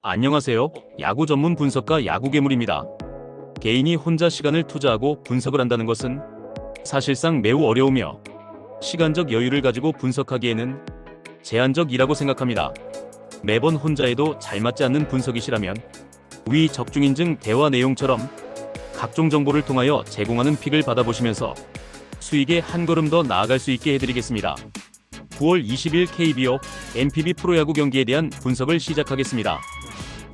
안녕하세요. 야구 전문 분석가 야구괴물입니다. 개인이 혼자 시간을 투자하고 분석을 한다는 것은 사실상 매우 어려우며 시간적 여유를 가지고 분석하기에는 제한적이라고 생각합니다. 매번 혼자 해도 잘 맞지 않는 분석이시라면 위 적중인증 대화 내용처럼 각종 정보를 통하여 제공하는 픽을 받아보시면서 수익에 한 걸음 더 나아갈 수 있게 해드리겠습니다. 9월 20일 KBO NPB 프로야구 경기에 대한 분석을 시작하겠습니다.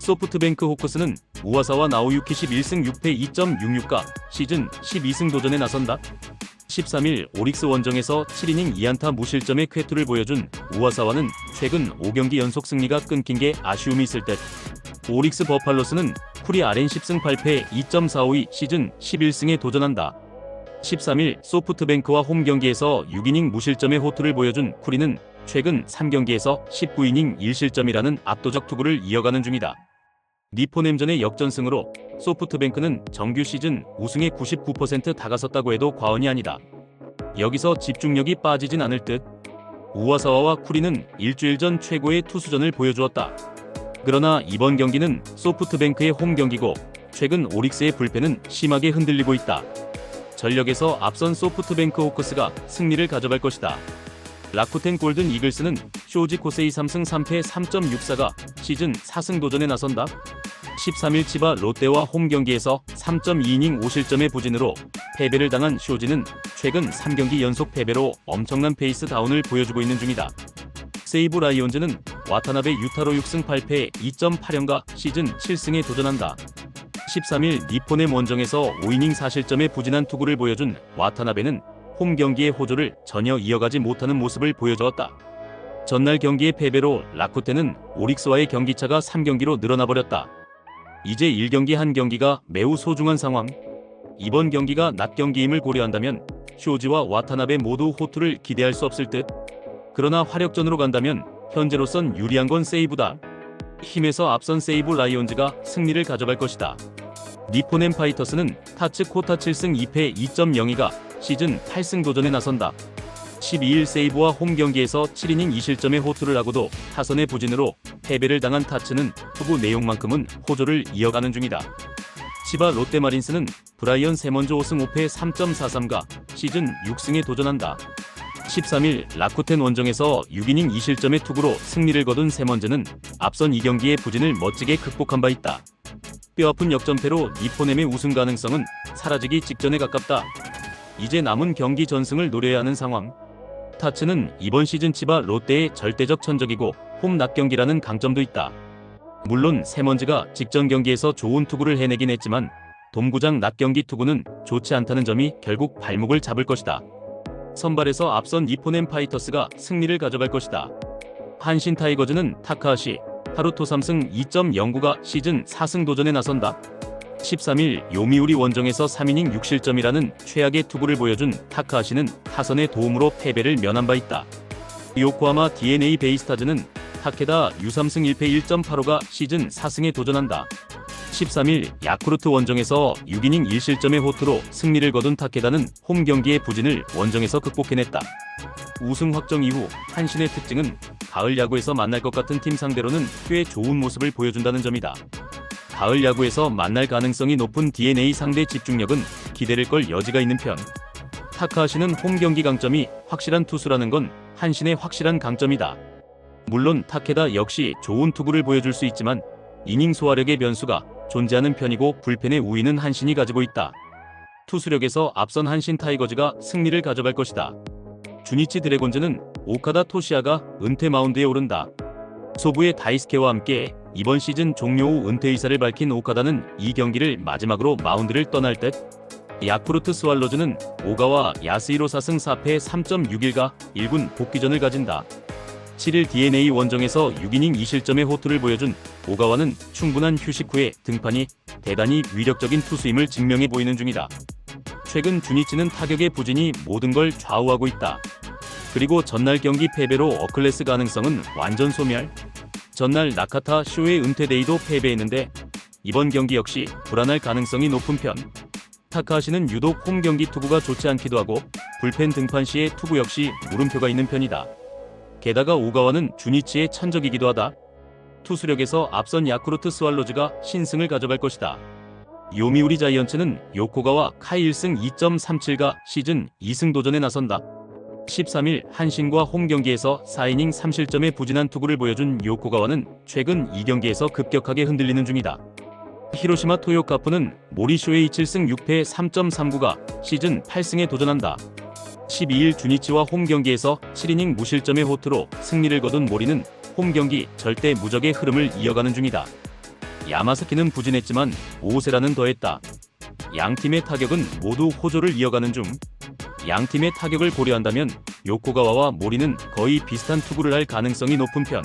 소프트뱅크 호크스는 우와사와 나오유키 11승 6패 2.66가 시즌 12승 도전에 나선다. 13일 오릭스 원정에서 7이닝 2안타 무실점의 쾌투를 보여준 우와사와는 최근 5경기 연속 승리가 끊긴 게 아쉬움이 있을 듯. 오릭스 버팔로스는 쿠리 RN 10승 8패 2.45의 시즌 11승에 도전한다. 13일 소프트뱅크와 홈 경기에서 6이닝 무실점의 호투를 보여준 쿠리는 최근 3경기에서 19이닝 1실점이라는 압도적 투구를 이어가는 중이다. 니포냄전의 역전승으로 소프트뱅크는 정규 시즌 우승에 99% 다가섰다고 해도 과언이 아니다. 여기서 집중력이 빠지진 않을 듯. 우와사와와 쿠리는 일주일 전 최고의 투수전을 보여주었다. 그러나 이번 경기는 소프트뱅크의 홈 경기고 최근 오릭스의 불펜은 심하게 흔들리고 있다. 전력에서 앞선 소프트뱅크 호크스가 승리를 가져갈 것이다. 라쿠텐 골든 이글스는 쇼지 코세이 3승 3패 3.64가 시즌 4승 도전에 나선다. 13일 치바 롯데와 홈 경기에서 3.2이닝 5실점의 부진으로 패배를 당한 쇼지는 최근 3경기 연속 패배로 엄청난 페이스 다운을 보여주고 있는 중이다. 세이브 라이온즈는 와타나베 유타로 6승 8패 2.8연가 시즌 7승에 도전한다. 13일 니포넴 원정에서 5이닝 4실점의 부진한 투구를 보여준 와타나베는 홈 경기의 호조를 전혀 이어가지 못하는 모습을 보여주었다. 전날 경기의 패배로 라쿠텐은 오릭스와의 경기차가 3경기로 늘어나버렸다. 이제 1경기 한 경기가 매우 소중한 상황. 이번 경기가 낮 경기임을 고려한다면 쇼지와 와타나베 모두 호투를 기대할 수 없을 듯. 그러나 화력전으로 간다면 현재로선 유리한 건 세이브다. 힘에서 앞선 세이브 라이온즈가 승리를 가져갈 것이다. 니포넴 파이터스는 타츠 코타 7승 2패 2.02가 시즌 8승 도전에 나선다. 12일 세이브와 홈 경기에서 7이닝 2실점의 호투를 하고도 타선의 부진으로 패배를 당한 타츠는 투구 내용만큼은 호조를 이어가는 중이다. 치바 롯데마린스는 브라이언 세먼조 5승 5패 3.43가 시즌 6승에 도전한다. 13일 라쿠텐 원정에서 6이닝 2실점의 투구로 승리를 거둔 세먼즈는 앞선 2경기의 부진을 멋지게 극복한 바 있다. 뼈아픈 역전패로 니포넴의 우승 가능성은 사라지기 직전에 가깝다. 이제 남은 경기 전승을 노려야 하는 상황. 타츠는 이번 시즌 치바 롯데의 절대적 천적이고 홈 낮 경기라는 강점도 있다. 물론 세먼즈가 직전 경기에서 좋은 투구를 해내긴 했지만 돔구장 낮 경기 투구는 좋지 않다는 점이 결국 발목을 잡을 것이다. 선발에서 앞선 니포넴 파이터스가 승리를 가져갈 것이다. 한신 타이거즈는 타카하시, 하루토 3승 2.09가 시즌 4승 도전에 나선다. 13일 요미우리 원정에서 3이닝 6실점이라는 최악의 투구를 보여준 타카하시는 타선의 도움으로 패배를 면한 바 있다. 요코하마 DNA 베이스타즈는 타케다 유3승 1패 1.85가 시즌 4승에 도전한다. 13일 야쿠르트 원정에서 6이닝 1실점의 호투로 승리를 거둔 타케다는 홈 경기의 부진을 원정에서 극복해냈다. 우승 확정 이후 한신의 특징은 가을 야구에서 만날 것 같은 팀 상대로는 꽤 좋은 모습을 보여준다는 점이다. 가을 야구에서 만날 가능성이 높은 DNA 상대 집중력은 기대를 걸 여지가 있는 편. 타카하시는 홈 경기 강점이 확실한 투수라는 건 한신의 확실한 강점이다. 물론 타케다 역시 좋은 투구를 보여줄 수 있지만 이닝 소화력의 변수가 존재하는 편이고 불펜의 우위는 한신이 가지고 있다. 투수력에서 앞선 한신 타이거즈가 승리를 가져갈 것이다. 주니치 드래곤즈는 오카다 토시아가 은퇴 마운드에 오른다. 소부의 다이스케와 함께 이번 시즌 종료 후 은퇴 의사를 밝힌 오카다는 이 경기를 마지막으로 마운드를 떠날 듯. 야쿠르트 스왈로즈는 오가와 야스히로 4승 4패 3.61가 1군 복귀전을 가진다. 7일 DNA 원정에서 6이닝 2실점의 호투를 보여준 오가와는 충분한 휴식 후에 등판이 대단히 위력적인 투수임을 증명해 보이는 중이다. 최근 주니치는 타격의 부진이 모든 걸 좌우하고 있다. 그리고 전날 경기 패배로 어클래스 가능성은 완전 소멸. 전날 나카타 쇼의 은퇴 데이도 패배했는데 이번 경기 역시 불안할 가능성이 높은 편. 타카하시는 유독 홈 경기 투구가 좋지 않기도 하고 불펜 등판 시의 투구 역시 물음표가 있는 편이다. 게다가 오가와는 주니치의 천적이기도 하다. 투수력에서 앞선 야쿠르트 스왈로즈가 신승을 가져갈 것이다. 요미우리 자이언츠는 요코가와 카이 1승 2.37가 시즌 2승 도전에 나선다. 13일 한신과 홈경기에서 4이닝 3실점의 부진한 투구를 보여준 요코가와는 최근 2경기에서 급격하게 흔들리는 중이다. 히로시마 토요카프는 모리쇼의 7승 6패 3.39가 시즌 8승에 도전한다. 12일 주니치와 홈경기에서 7이닝 무실점의 호투로 승리를 거둔 모리는 홈경기 절대 무적의 흐름을 이어가는 중이다. 야마사키는 부진했지만 오세라는 더했다. 양팀의 타격은 모두 호조를 이어가는 중. 양팀의 타격을 고려한다면 요코가와와 모리는 거의 비슷한 투구를 할 가능성이 높은 편.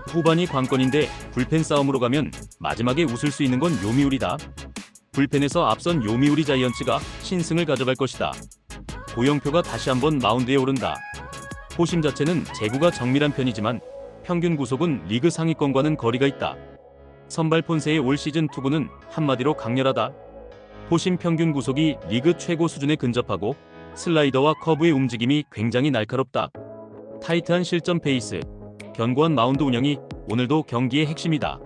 후반이 관건인데 불펜 싸움으로 가면 마지막에 웃을 수 있는 건 요미우리다. 불펜에서 앞선 요미우리 자이언츠가 신승을 가져갈 것이다. 고영표가 다시 한번 마운드에 오른다. 호심 자체는 제구가 정밀한 편이지만 평균 구속은 리그 상위권과는 거리가 있다. 선발 폰세의 올 시즌 투구는 한마디로 강렬하다. 호심 평균 구속이 리그 최고 수준에 근접하고 슬라이더와 커브의 움직임이 굉장히 날카롭다. 타이트한 실점 페이스, 견고한 마운드 운영이 오늘도 경기의 핵심이다.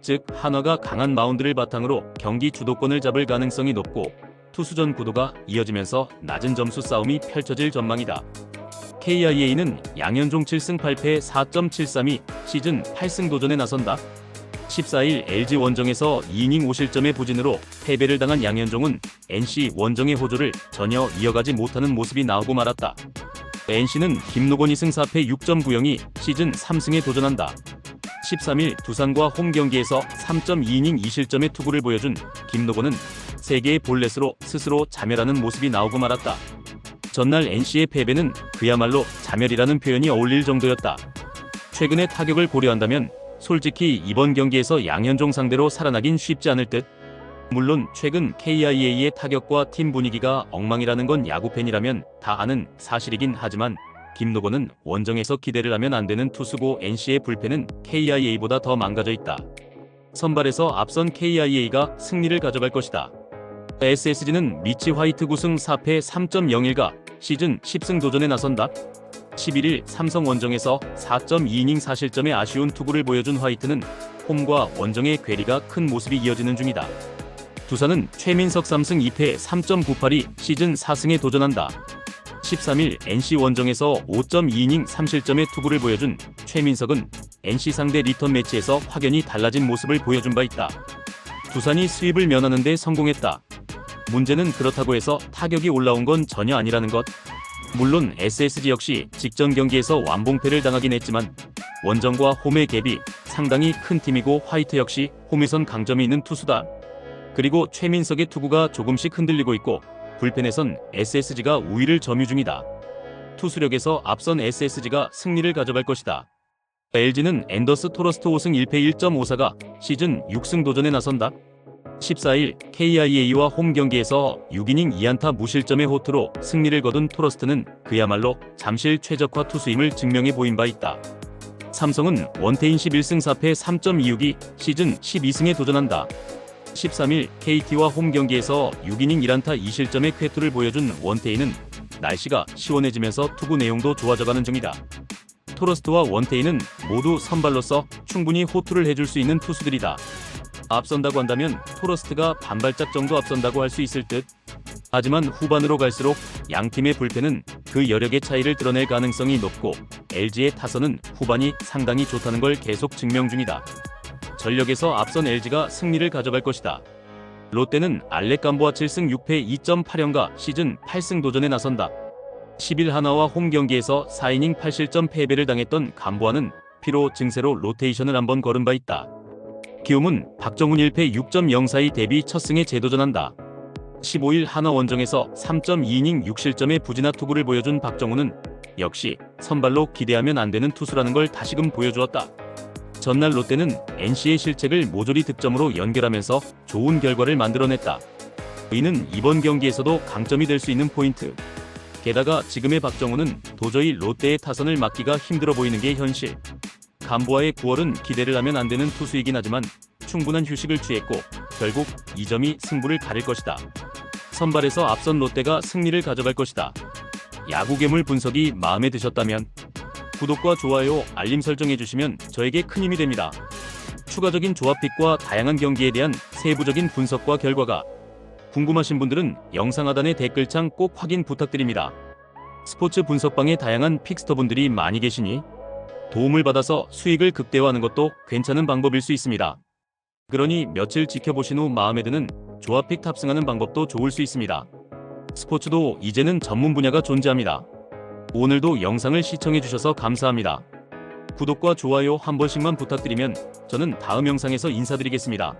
즉 한화가 강한 마운드를 바탕으로 경기 주도권을 잡을 가능성이 높고 투수전 구도가 이어지면서 낮은 점수 싸움이 펼쳐질 전망이다. KIA는 양현종 7승 8패 4.732 시즌 8승 도전에 나선다. 14일 LG 원정에서 2이닝 5실점의 부진으로 패배를 당한 양현종은 NC 원정의 호조를 전혀 이어가지 못하는 모습이 나오고 말았다. NC는 김노건 2승 4패 6.90이 시즌 3승에 도전한다. 13일 두산과 홈경기에서 3.2이닝 2실점의 투구를 보여준 김노건은 3개의 볼넷으로 스스로 자멸하는 모습이 나오고 말았다. 전날 NC의 패배는 그야말로 자멸이라는 표현이 어울릴 정도였다. 최근의 타격을 고려한다면 솔직히 이번 경기에서 양현종 상대로 살아나긴 쉽지 않을 듯. 물론 최근 KIA의 타격과 팀 분위기가 엉망이라는 건 야구팬이라면 다 아는 사실이긴 하지만 김노건은 원정에서 기대를 하면 안 되는 투수고 NC의 불펜은 KIA보다 더 망가져 있다. 선발에서 앞선 KIA가 승리를 가져갈 것이다. SSG는 미치 화이트 9승 4패 3.01가 시즌 10승 도전에 나선다. 11일 삼성 원정에서 4.2이닝 4실점의 아쉬운 투구를 보여준 화이트는 홈과 원정의 괴리가 큰 모습이 이어지는 중이다. 두산은 최민석 3승 2패 3.98이 시즌 4승에 도전한다. 13일 NC 원정에서 5.2이닝 3실점의 투구를 보여준 최민석은 NC 상대 리턴 매치에서 확연히 달라진 모습을 보여준 바 있다. 두산이 스윕을 면하는 데 성공했다. 문제는 그렇다고 해서 타격이 올라온 건 전혀 아니라는 것. 물론 SSG 역시 직전 경기에서 완봉패를 당하긴 했지만 원정과 홈의 갭이 상당히 큰 팀이고 화이트 역시 홈에선 강점이 있는 투수다. 그리고 최민석의 투구가 조금씩 흔들리고 있고 불펜에선 SSG가 우위를 점유 중이다. 투수력에서 앞선 SSG가 승리를 가져갈 것이다. LG는 앤더스 토러스트 5승 1패 1.54가 시즌 6승 도전에 나선다. 14일 KIA와 홈 경기에서 6이닝 2안타 무실점의 호투로 승리를 거둔 토러스트는 그야말로 잠실 최적화 투수임을 증명해 보인 바 있다. 삼성은 원태인 11승 4패 3.26이 시즌 12승에 도전한다. 13일 KT와 홈 경기에서 6이닝 1안타 2실점의 쾌투를 보여준 원태인은 날씨가 시원해지면서 투구 내용도 좋아져가는 중이다. 토러스트와 원태인은 모두 선발로서 충분히 호투를 해줄 수 있는 투수들이다. 앞선다고 한다면 토러스트가 반발짝 정도 앞선다고 할 수 있을 듯. 하지만 후반으로 갈수록 양팀의 불펜은 그 여력의 차이를 드러낼 가능성이 높고 LG의 타선은 후반이 상당히 좋다는 걸 계속 증명 중이다. 전력에서 앞선 LG가 승리를 가져갈 것이다. 롯데는 알렉 감보아 7승 6패 2.8연가 시즌 8승 도전에 나선다. 10일 하나와 홈 경기에서 4이닝 8실점 패배를 당했던 감보아는 피로 증세로 로테이션을 한번 걸은 바 있다. 기움은 박정훈 1패 6.042 데뷔 첫 승에 재도전한다. 15일 하나 원정에서 3.2이닝 6실점의 부진한 투구를 보여준 박정훈은 역시 선발로 기대하면 안 되는 투수라는 걸 다시금 보여주었다. 전날 롯데는 NC의 실책을 모조리 득점으로 연결하면서 좋은 결과를 만들어냈다. 이는 이번 경기에서도 강점이 될 수 있는 포인트. 게다가 지금의 박정훈은 도저히 롯데의 타선을 막기가 힘들어 보이는 게 현실. 감보아의 9월은 기대를 하면 안 되는 투수이긴 하지만 충분한 휴식을 취했고 결국 이 점이 승부를 가릴 것이다. 선발에서 앞선 롯데가 승리를 가져갈 것이다. 야구 괴물 분석이 마음에 드셨다면 구독과 좋아요, 알림 설정해주시면 저에게 큰 힘이 됩니다. 추가적인 조합픽과 다양한 경기에 대한 세부적인 분석과 결과가 궁금하신 분들은 영상 하단의 댓글창 꼭 확인 부탁드립니다. 스포츠 분석방에 다양한 픽스터분들이 많이 계시니 도움을 받아서 수익을 극대화하는 것도 괜찮은 방법일 수 있습니다. 그러니 며칠 지켜보신 후 마음에 드는 조합픽 탑승하는 방법도 좋을 수 있습니다. 스포츠도 이제는 전문 분야가 존재합니다. 오늘도 영상을 시청해주셔서 감사합니다. 구독과 좋아요 한 번씩만 부탁드리면 저는 다음 영상에서 인사드리겠습니다.